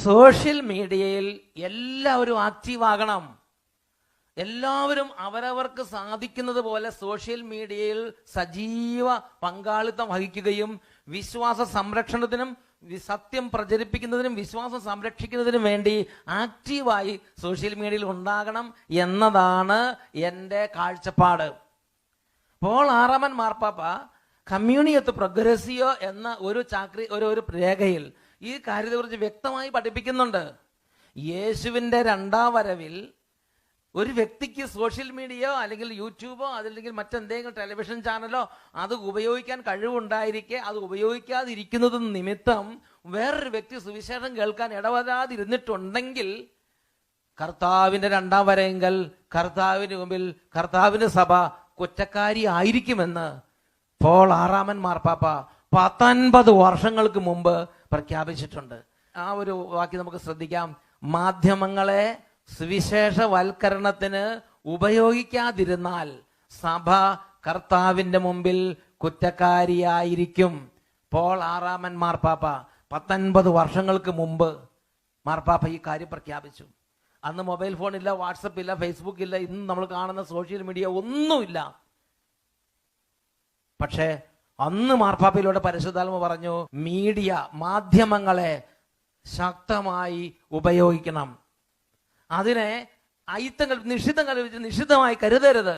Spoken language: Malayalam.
സോഷ്യൽ മീഡിയയിൽ എല്ലാവരും ആക്റ്റീവ് ആകണം. എല്ലാവരും അവരവർക്ക് സാധിക്കുന്നത് പോലെ സോഷ്യൽ മീഡിയയിൽ സജീവ പങ്കാളിത്തം വഹിക്കുകയും വിശ്വാസ സംരക്ഷണത്തിനും സത്യം പ്രചരിപ്പിക്കുന്നതിനും വിശ്വാസം സംരക്ഷിക്കുന്നതിനും വേണ്ടി ആക്റ്റീവായി സോഷ്യൽ മീഡിയയിൽ ഉണ്ടാകണം എന്നതാണ് എൻ്റെ കാഴ്ചപ്പാട്. പോൾ ആറാമൻ മാർപ്പാപ്പ കമ്മ്യൂണിയത്ത് പ്രോഗ്രസിയോ എന്ന ഒരു രേഖയിൽ ഈ കാര്യത്തെക്കുറിച്ച് വ്യക്തമായി പഠിപ്പിക്കുന്നുണ്ട്. യേശുവിൻ്റെ രണ്ടാം വരവിൽ ഒരു വ്യക്തിക്ക് സോഷ്യൽ മീഡിയയോ അല്ലെങ്കിൽ യൂട്യൂബോ അതല്ലെങ്കിൽ മറ്റെന്തെങ്കിലും ടെലിവിഷൻ ചാനലോ അത് ഉപയോഗിക്കാൻ കഴിവുണ്ടായിരിക്കെ അത് ഉപയോഗിക്കാതിരിക്കുന്നത് നിമിത്തം വേറൊരു വ്യക്തി സുവിശേഷം കേൾക്കാൻ ഇടവരാതിരുന്നിട്ടുണ്ടെങ്കിൽ കർത്താവിൻ്റെ രണ്ടാം വരവെങ്കിൽ കർത്താവിന് മുമ്പിൽ കർത്താവിൻ്റെ സഭ കുറ്റക്കാരി ആയിരിക്കുമെന്ന് പോൾ ആറാമൻ മാർപ്പാപ്പ 19 വർഷങ്ങൾക്ക് മുമ്പ് പ്രഖ്യാപിച്ചിട്ടുണ്ട്. ആ ഒരു വാക്യം നമുക്ക് ശ്രദ്ധിക്കാം. മാധ്യമങ്ങളെ സുവിശേഷവൽക്കരണത്തിന് ഉപയോഗിക്കാതിരുന്നാൽ സഭ കർത്താവിൻ്റെ മുമ്പിൽ കുറ്റക്കാരിയായിരിക്കും. പോൾ ആറാമൻ മാർപ്പാപ്പ 19 വർഷങ്ങൾക്ക് മുമ്പ് മാർപ്പാപ്പ ഈ കാര്യം പ്രഖ്യാപിച്ചു. അന്ന് മൊബൈൽ ഫോണില്ല, വാട്സപ്പ് ഇല്ല, ഫേസ്ബുക്ക് ഇല്ല, ഇന്ന് നമ്മൾ കാണുന്ന സോഷ്യൽ മീഡിയ ഒന്നുമില്ല. പക്ഷേ അന്ന് മാർപ്പാപ്പയിലൂടെ പരിശുദ്ധാത്മ പറഞ്ഞു, മീഡിയ മാധ്യമങ്ങളെ ശക്തമായി ഉപയോഗിക്കണം. അതിനെ നിഷിദ്ധം കൽപ്പിച്ച് നിഷിദ്ധമായി കരുതരുത്.